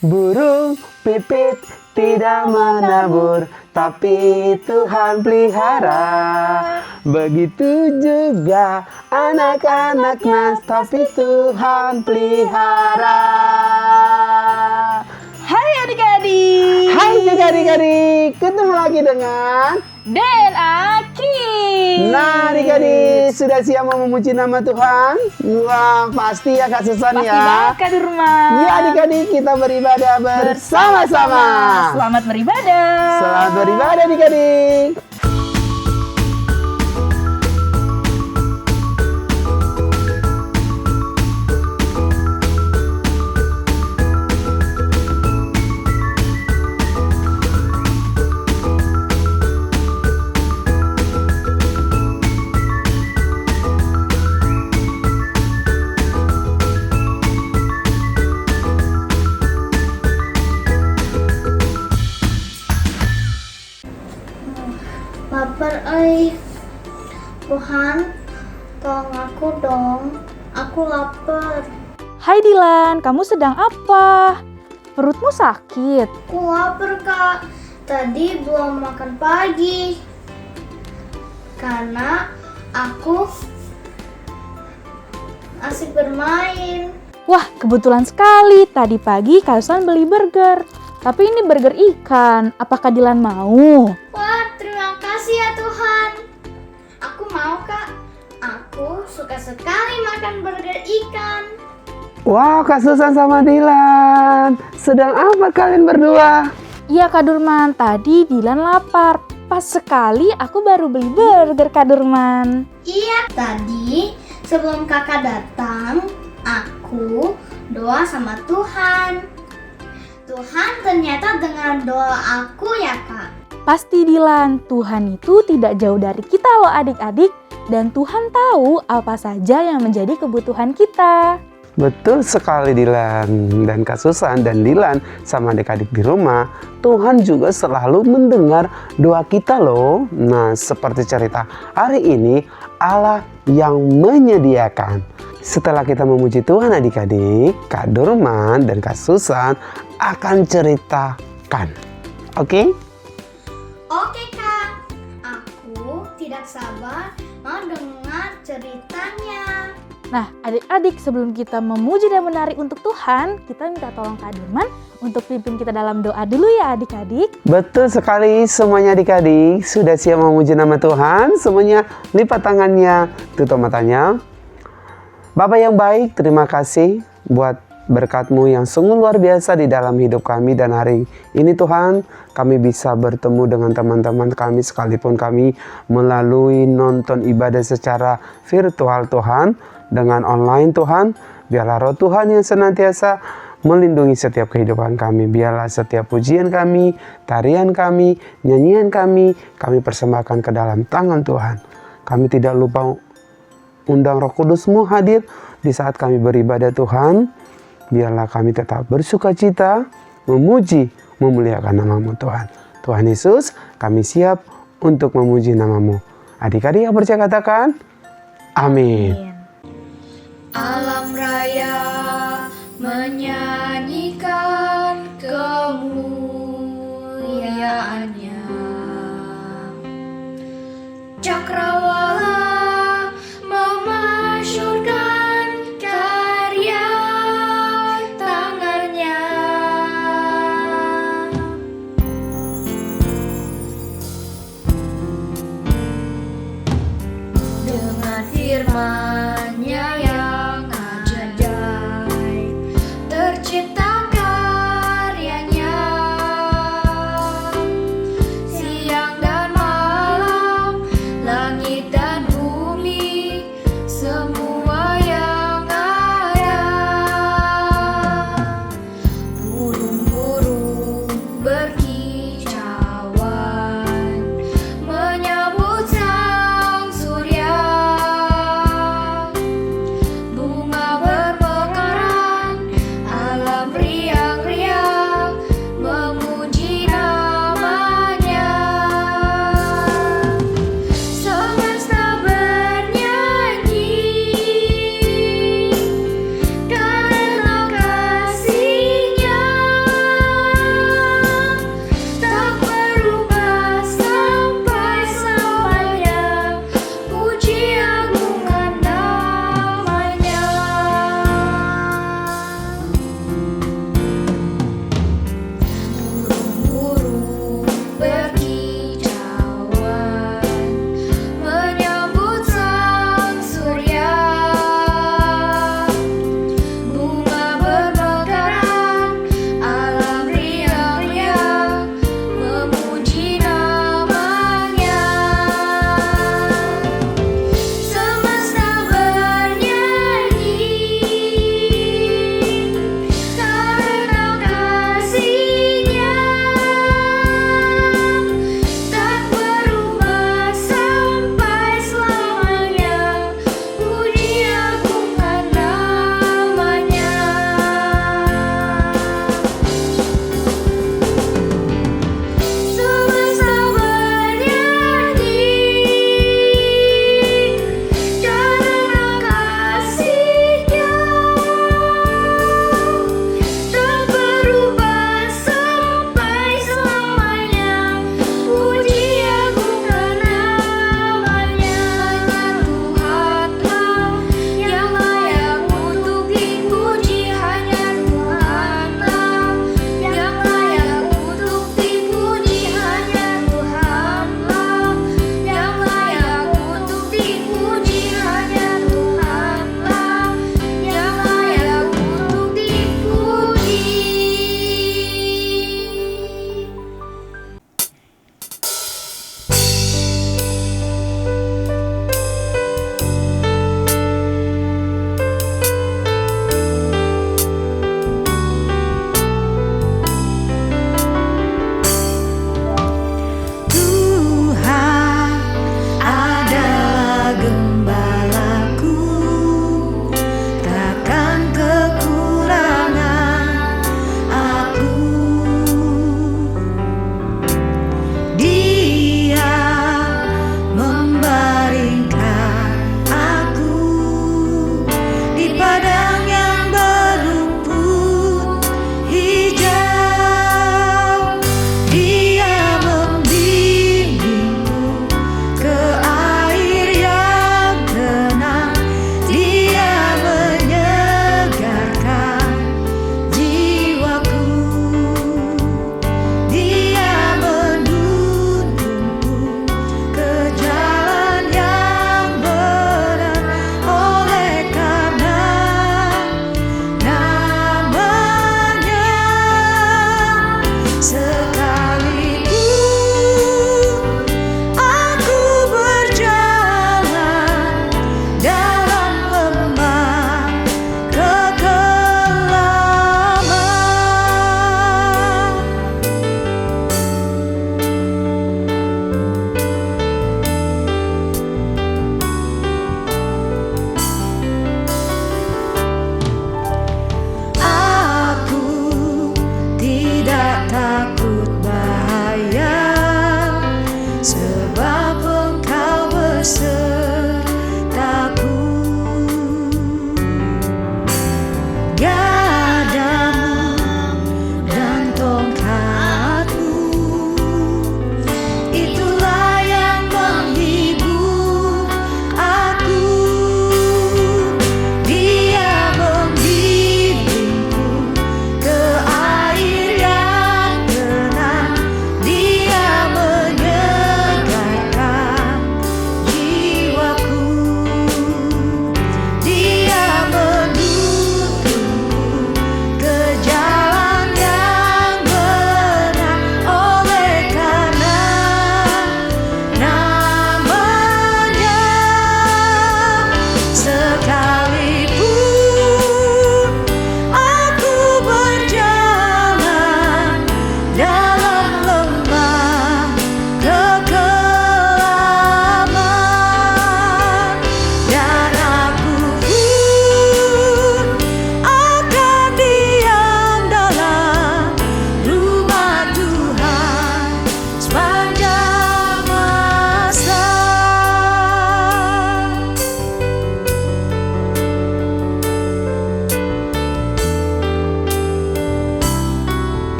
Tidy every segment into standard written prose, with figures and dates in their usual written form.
Burung pipit tidak menabur, tapi Tuhan pelihara. Begitu juga anak-anak nas, tapi Tuhan pelihara. Hai adik-adik. Hai juga adik-adik, ketemu lagi dengan Dan Aki. Nah adik-adik, sudah siap mau memuji nama Tuhan? Wah pasti ya Kak Susan Pasti ya. banget Kak Durman. Ya adik-adik, kita beribadah bersama-sama. Selamat beribadah. Selamat beribadah adik-adik. Lapar ay. Tuhan, tolong aku dong. Aku lapar. Hai Dilan, kamu sedang apa? Perutmu sakit? Aku lapar, Kak. Tadi belum makan pagi. Karena aku asik bermain. Wah, kebetulan sekali. Tadi pagi Kak Susan beli burger. Tapi ini burger ikan. Apakah Dilan mau? Wah, terima kasih ya Tuhan. Aku mau, Kak. Aku suka sekali makan burger ikan. Wow, Kak Susan sama Dilan, sedang apa kalian berdua? Iya Kak Durman, tadi Dilan lapar. Pas sekali aku baru beli burger Kak Durman. Iya, tadi sebelum kakak datang, aku doa sama Tuhan. Tuhan ternyata dengar doa aku ya, Kak. Pasti Dilan, Tuhan itu tidak jauh dari kita loh adik-adik. Dan Tuhan tahu apa saja yang menjadi kebutuhan kita. Betul sekali Dilan dan Kak Susan dan Dilan sama adik-adik di rumah. Tuhan juga selalu mendengar doa kita loh. Nah, seperti cerita hari ini, Allah yang menyediakan. Setelah kita memuji Tuhan adik-adik, Kak Durman dan Kak Susan akan ceritakan. Oke? Oke, Kak. Aku tidak sabar mau dengar ceritanya. Nah, adik-adik, sebelum kita memuji dan menari untuk Tuhan, kita minta tolong Kak Durman untuk pimpin kita dalam doa dulu ya adik-adik. Betul sekali semuanya adik-adik. Sudah siap memuji nama Tuhan? Semuanya lipat tangannya, tutup matanya. Bapak yang baik, terima kasih buat berkat-Mu yang sungguh luar biasa di dalam hidup kami. Dan hari ini Tuhan, kami bisa bertemu dengan teman-teman kami sekalipun kami melalui nonton ibadah secara virtual Tuhan. Dengan online Tuhan, biarlah roh Tuhan yang senantiasa melindungi setiap kehidupan kami. Biarlah setiap pujian kami, tarian kami, nyanyian kami persembahkan ke dalam tangan Tuhan. Kami tidak lupa undang Roh Kudus-Mu hadir di saat kami beribadah Tuhan. Biarlah kami tetap bersuka cita, memuji, memuliakan nama-Mu Tuhan. Tuhan Yesus, kami siap untuk memuji nama-Mu. Adik-adik yang percaya katakan, amin. Alam raya menyanyikan kemuliaannya. Cakrawala memasyurkan karya tangannya. Dengan firman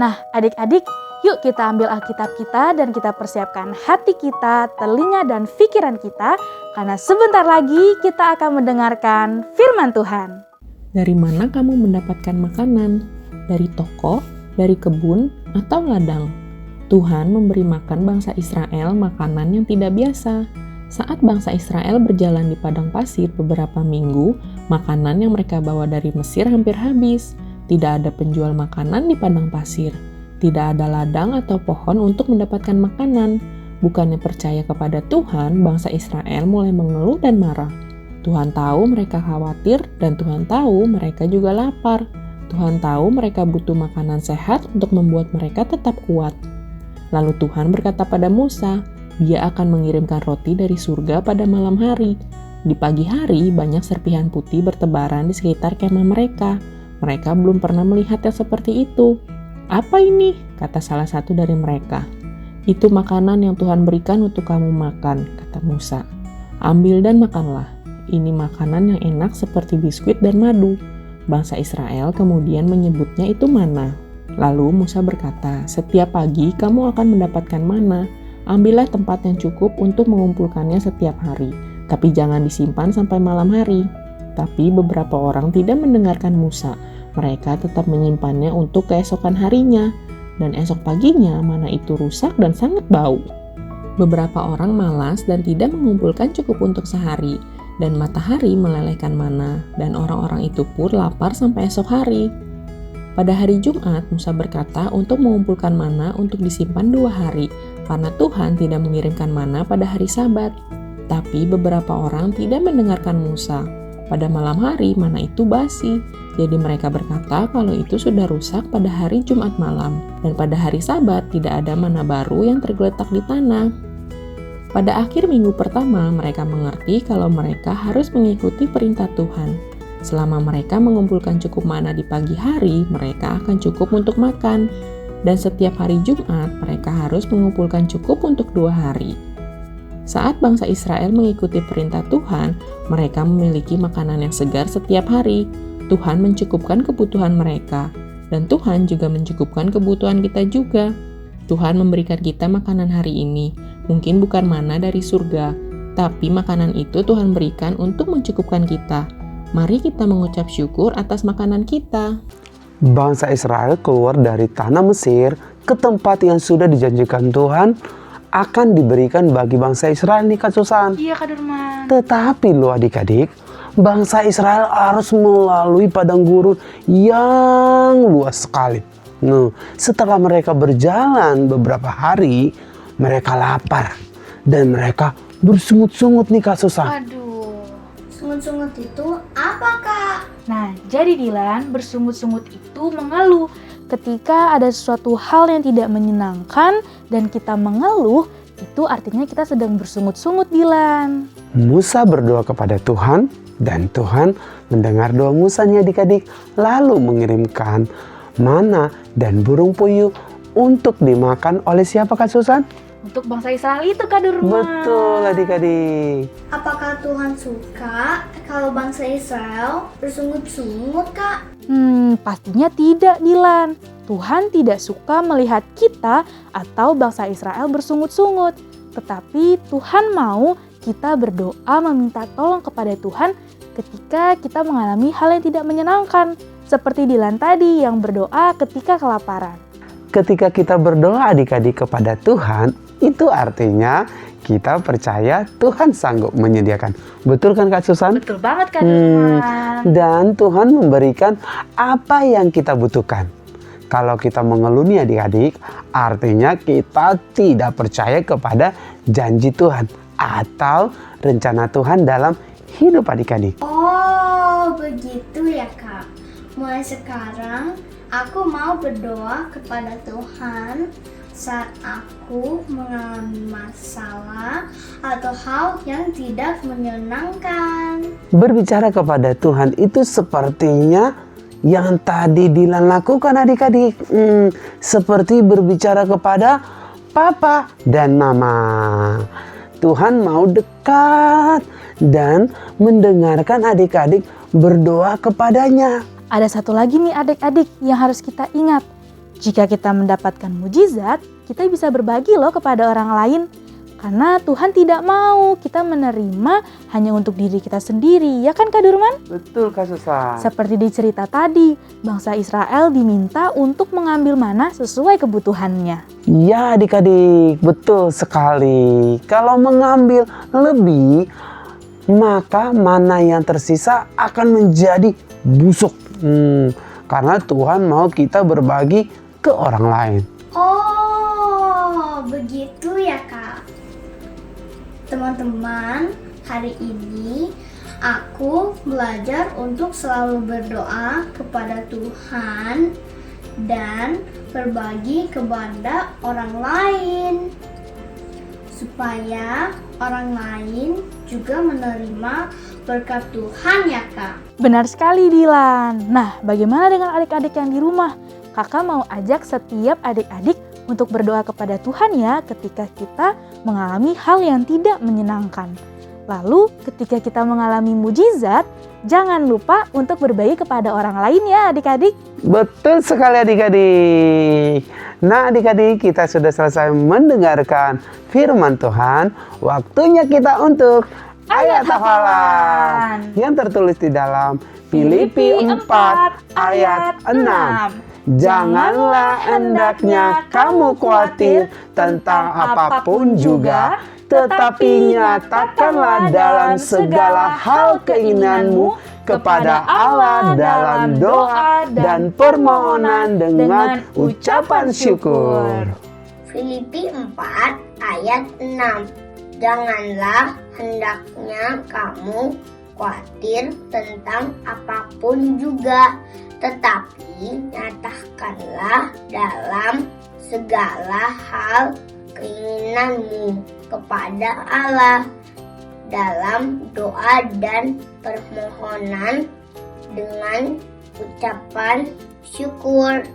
Nah, adik-adik, yuk kita ambil Alkitab kita dan kita persiapkan hati kita, telinga dan pikiran kita, karena sebentar lagi kita akan mendengarkan firman Tuhan. Dari mana kamu mendapatkan makanan? Dari toko, dari kebun, atau ladang? Tuhan memberi makan bangsa Israel makanan yang tidak biasa. Saat bangsa Israel berjalan di padang pasir beberapa minggu, makanan yang mereka bawa dari Mesir hampir habis. Tidak ada penjual makanan di padang pasir. Tidak ada ladang atau pohon untuk mendapatkan makanan. Bukannya percaya kepada Tuhan, bangsa Israel mulai mengeluh dan marah. Tuhan tahu mereka khawatir dan Tuhan tahu mereka juga lapar. Tuhan tahu mereka butuh makanan sehat untuk membuat mereka tetap kuat. Lalu Tuhan berkata pada Musa, Dia akan mengirimkan roti dari surga pada malam hari. Di pagi hari, banyak serpihan putih bertebaran di sekitar kemah mereka. Mereka belum pernah melihat yang seperti itu. "Apa ini?" kata salah satu dari mereka. "Itu makanan yang Tuhan berikan untuk kamu makan," kata Musa. "Ambil dan makanlah. Ini makanan yang enak seperti biskuit dan madu." Bangsa Israel kemudian menyebutnya itu mana. Lalu Musa berkata, "Setiap pagi kamu akan mendapatkan mana. Ambillah tempat yang cukup untuk mengumpulkannya setiap hari, tapi jangan disimpan sampai malam hari." Tapi beberapa orang tidak mendengarkan Musa. Mereka tetap menyimpannya untuk keesokan harinya, dan esok paginya mana itu rusak dan sangat bau. Beberapa orang malas dan tidak mengumpulkan cukup untuk sehari, dan matahari melelehkan mana, dan orang-orang itu pun lapar sampai esok hari. Pada hari Jumat, Musa berkata untuk mengumpulkan mana untuk disimpan 2 hari, karena Tuhan tidak mengirimkan mana pada hari Sabat. Tapi beberapa orang tidak mendengarkan Musa. Pada malam hari, mana itu basi. Jadi mereka berkata kalau itu sudah rusak pada hari Jumat malam, dan pada hari Sabat tidak ada mana baru yang tergeletak di tanah. Pada akhir minggu pertama, mereka mengerti kalau mereka harus mengikuti perintah Tuhan. Selama mereka mengumpulkan cukup mana di pagi hari, mereka akan cukup untuk makan. Dan setiap hari Jumat, mereka harus mengumpulkan cukup untuk 2 hari. Saat bangsa Israel mengikuti perintah Tuhan, mereka memiliki makanan yang segar setiap hari. Tuhan mencukupkan kebutuhan mereka, dan Tuhan juga mencukupkan kebutuhan kita juga. Tuhan memberikan kita makanan hari ini, mungkin bukan mana dari surga, tapi makanan itu Tuhan berikan untuk mencukupkan kita. Mari kita mengucap syukur atas makanan kita. Bangsa Israel keluar dari tanah Mesir ke tempat yang sudah dijanjikan Tuhan akan diberikan bagi bangsa Israel nih Kak Susan. Iya Kak Durman. Tetapi loh adik-adik, bangsa Israel harus melalui padang gurun yang luas sekali. Nah, setelah mereka berjalan beberapa hari, mereka lapar dan mereka bersungut-sungut nih Kak Susan. Aduh. Sungut-sungut itu apa, Kak? Nah, jadi Dilan, bersungut-sungut itu mengeluh. Ketika ada sesuatu hal yang tidak menyenangkan dan kita mengeluh, itu artinya kita sedang bersungut-sungut, Dilan. Musa berdoa kepada Tuhan dan Tuhan mendengar doa Musa nih adik-adik, lalu mengirimkan mana dan burung puyuh untuk dimakan oleh siapa Kak Susan? Untuk bangsa Israel itu Kak Durman. Betul adik-adik. Apakah Tuhan suka kalau bangsa Israel bersungut-sungut, Kak? Pastinya tidak, Dilan. Tuhan tidak suka melihat kita atau bangsa Israel bersungut-sungut. Tetapi Tuhan mau kita berdoa meminta tolong kepada Tuhan ketika kita mengalami hal yang tidak menyenangkan. Seperti Dilan tadi yang berdoa ketika kelaparan. Ketika kita berdoa adik-adik kepada Tuhan, itu artinya kita percaya Tuhan sanggup menyediakan. Betul kan Kak Susan? Betul banget Kak Durman. Dan Tuhan memberikan apa yang kita butuhkan. Kalau kita mengeluh nih adik-adik, artinya kita tidak percaya kepada janji Tuhan atau rencana Tuhan dalam hidup adik-adik. Oh, begitu ya, Kak. Mulai sekarang aku mau berdoa kepada Tuhan saat aku mengalami masalah atau hal yang tidak menyenangkan. Berbicara kepada Tuhan itu sepertinya yang tadi Dilan lakukan adik-adik. Seperti berbicara kepada Papa dan Mama. Tuhan mau dekat dan mendengarkan adik-adik berdoa kepadanya. Ada satu lagi nih adik-adik yang harus kita ingat. Jika kita mendapatkan mujizat, kita bisa berbagi loh kepada orang lain. Karena Tuhan tidak mau kita menerima hanya untuk diri kita sendiri, ya kan Kak Durman? Betul Kak Susan. Seperti di cerita tadi, bangsa Israel diminta untuk mengambil mana sesuai kebutuhannya. Ya adik-adik, betul sekali. Kalau mengambil lebih, maka mana yang tersisa akan menjadi busuk. Karena Tuhan mau kita berbagi ke orang lain. Oh, begitu ya Kak. Teman-teman, hari ini aku belajar untuk selalu berdoa kepada Tuhan dan berbagi kepada orang lain, supaya orang lain juga menerima berkat Tuhan ya Kak. Benar sekali Dilan. Nah, bagaimana dengan adik-adik yang di rumah? Kakak mau ajak setiap adik-adik untuk berdoa kepada Tuhan ya ketika kita mengalami hal yang tidak menyenangkan. Lalu ketika kita mengalami mujizat, jangan lupa untuk berbagi kepada orang lain ya adik-adik. Betul sekali adik-adik. Nah adik-adik, kita sudah selesai mendengarkan firman Tuhan. Waktunya kita untuk ayat hafalan yang tertulis di dalam Filipi 4 ayat 6. Janganlah hendaknya kamu khawatir tentang apapun juga, tetapi nyatakanlah dalam segala hal keinginanmu kepada Allah dalam doa dan permohonan dengan ucapan syukur. Filipi 4 ayat 6. Janganlah hendaknya kamu khawatir tentang apapun juga, tetapi nyatakanlah dalam segala hal keinginanmu kepada Allah dalam doa dan permohonan dengan ucapan syukur.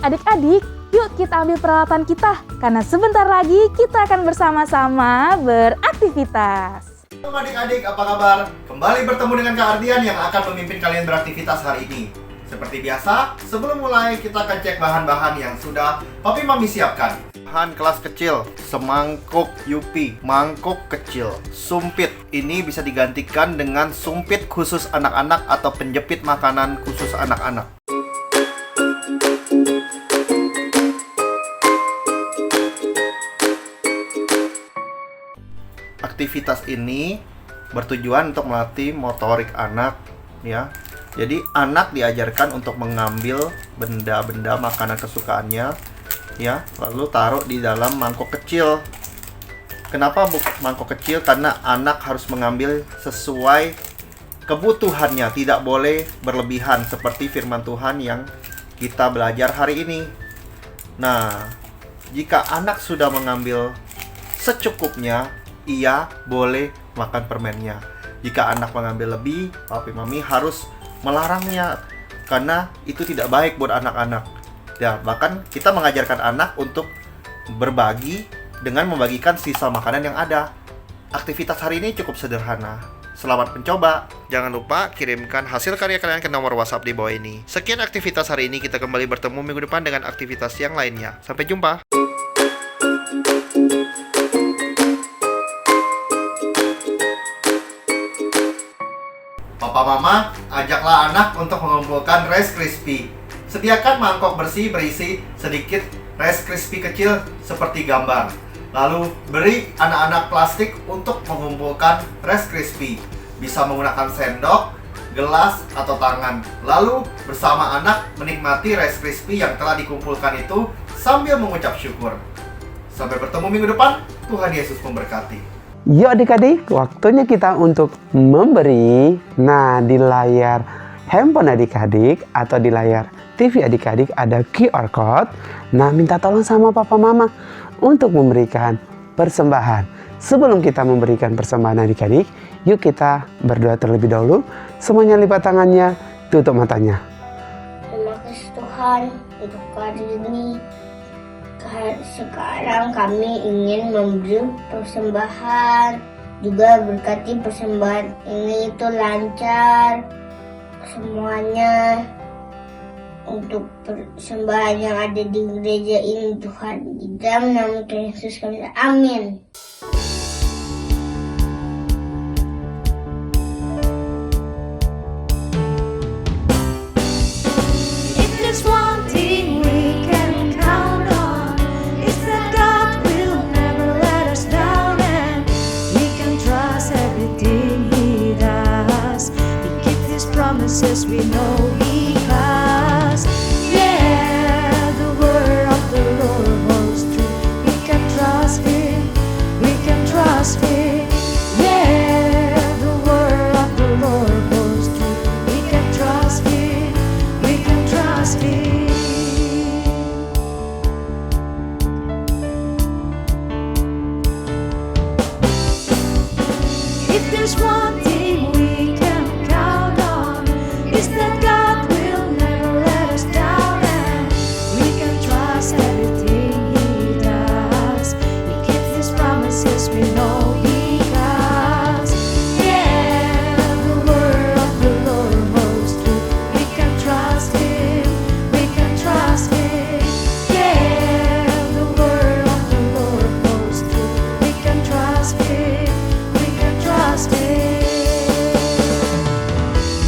Adik-adik, yuk kita ambil peralatan kita, karena sebentar lagi kita akan bersama-sama beraktivitas. Halo adik-adik, apa kabar? Kembali bertemu dengan Kak Ardian yang akan memimpin kalian beraktivitas hari ini. Seperti biasa, sebelum mulai kita akan cek bahan-bahan yang sudah Papi Mami siapkan. Bahan kelas kecil, semangkuk Yupi, mangkuk kecil, sumpit. Ini bisa digantikan dengan sumpit khusus anak-anak atau penjepit makanan khusus anak-anak. Aktivitas ini bertujuan untuk melatih motorik anak, ya. Jadi anak diajarkan untuk mengambil benda-benda makanan kesukaannya, ya, lalu taruh di dalam mangkok kecil. Kenapa mangkok kecil? Karena anak harus mengambil sesuai kebutuhannya, tidak boleh berlebihan seperti firman Tuhan yang kita belajar hari ini. Nah, jika anak sudah mengambil secukupnya, ia boleh makan permennya. Jika anak mengambil lebih, Papi Mami harus melarangnya karena itu tidak baik buat anak-anak. Ya, bahkan kita mengajarkan anak untuk berbagi dengan membagikan sisa makanan yang ada. Aktivitas hari ini cukup sederhana. Selamat mencoba. Jangan lupa kirimkan hasil karya kalian ke nomor WhatsApp di bawah ini. Sekian aktivitas hari ini, kita kembali bertemu minggu depan dengan aktivitas yang lainnya. Sampai jumpa. Papa Mama, ajaklah anak untuk mengumpulkan Rice Krispie. Sediakan mangkok bersih berisi sedikit Rice Krispie kecil seperti gambar. Lalu beri anak-anak plastik untuk mengumpulkan Rice Krispie. Bisa menggunakan sendok, gelas, atau tangan. Lalu bersama anak menikmati Rice Krispie yang telah dikumpulkan itu sambil mengucap syukur. Sampai bertemu minggu depan, Tuhan Yesus memberkati. Yuk adik-adik, waktunya kita untuk memberi. Nah, di layar handphone adik-adik atau di layar TV adik-adik ada QR code. Nah, minta tolong sama Papa Mama untuk memberikan persembahan. Sebelum kita memberikan persembahan adik-adik, yuk kita berdoa terlebih dahulu. Semuanya lipat tangannya, tutup matanya. Terima kasih Tuhan untuk hari ini. Sekarang kami ingin memberi persembahan. Juga berkati persembahan ini itu lancar semuanya. untuk persembahan yang ada di gereja ini Tuhan. Di dalam nama Tuhan Yesus kami berdoa. Amin. If there's one thing we can count on, it's that God will never let us down, and we can trust everything He does. He keeps His promises, we know because, yeah, the word of the Lord holds true. We can trust Him, we can trust Him. Yeah, the word of the Lord holds true. We can trust Him, we can trust Him. If there's one thing we can count on, it's that God will never let us down, and we can trust everything He does. He keeps His promises, we know because, yeah, the word of the Lord holds true. We can trust Him, we can trust Him. Yeah, the word of the Lord holds true. We can trust Him, we can trust Him.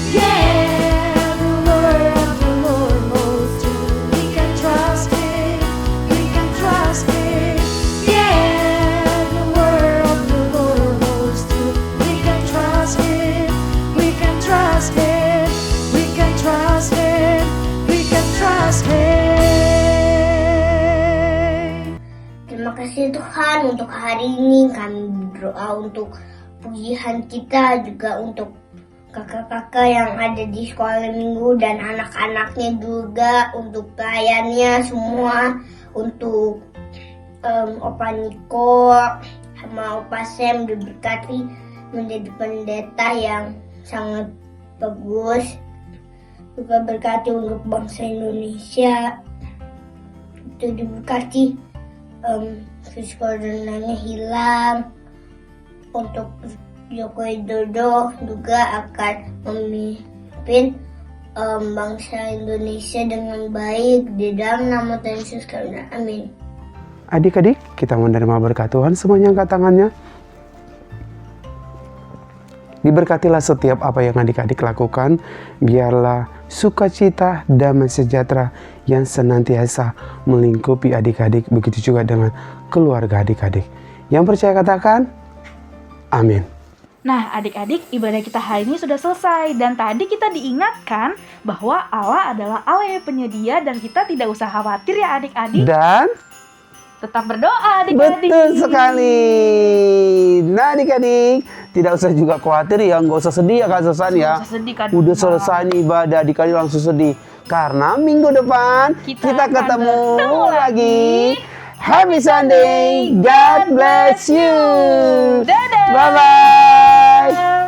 Yeah, the word of the Lord holds true. We can trust Him, we can trust Him. Yeah, the word of the Lord holds true. We can trust Him, we can trust Him. We can trust Him, we can trust Him. Terima kasih Tuhan untuk hari ini. Kami berdoa untuk pujian kita, juga untuk kakak-kakak yang ada di sekolah minggu dan anak-anaknya juga, untuk pelayannya semua, untuk Opa Niko sama Opa Sam diberkati menjadi pendeta yang sangat bagus. Juga berkati untuk bangsa Indonesia, itu diberkati virus coronanya hilang. Untuk Joko Widodo juga akan memimpin bangsa Indonesia dengan baik. Di dalam nama Tuhan Yesus kami berdoa. Amin. Adik-adik, kita menerima berkat Tuhan, semuanya angkat tangannya. Diberkatilah setiap apa yang adik-adik lakukan. Biarlah sukacita, damai sejahtera yang senantiasa melingkupi adik-adik. Begitu juga dengan keluarga adik-adik. Yang percaya katakan, amin. Nah, adik-adik, ibadah kita hari ini sudah selesai. Dan tadi kita diingatkan bahwa Allah adalah Allah yang penyedia dan kita tidak usah khawatir ya adik-adik. Dan Tetap berdoa adik-adik. betul sekali. Nah adik-adik, tidak usah juga khawatir ya, nggak usah sedih ya Kak Susan ya. Nggak usah sedih, Kak Udah Duna. selesai nih ibadah, adik-adik langsung sedih. Karena minggu depan kita akan ketemu bertemu lagi. Happy Sunday, God bless you. Dadah. Bye-bye.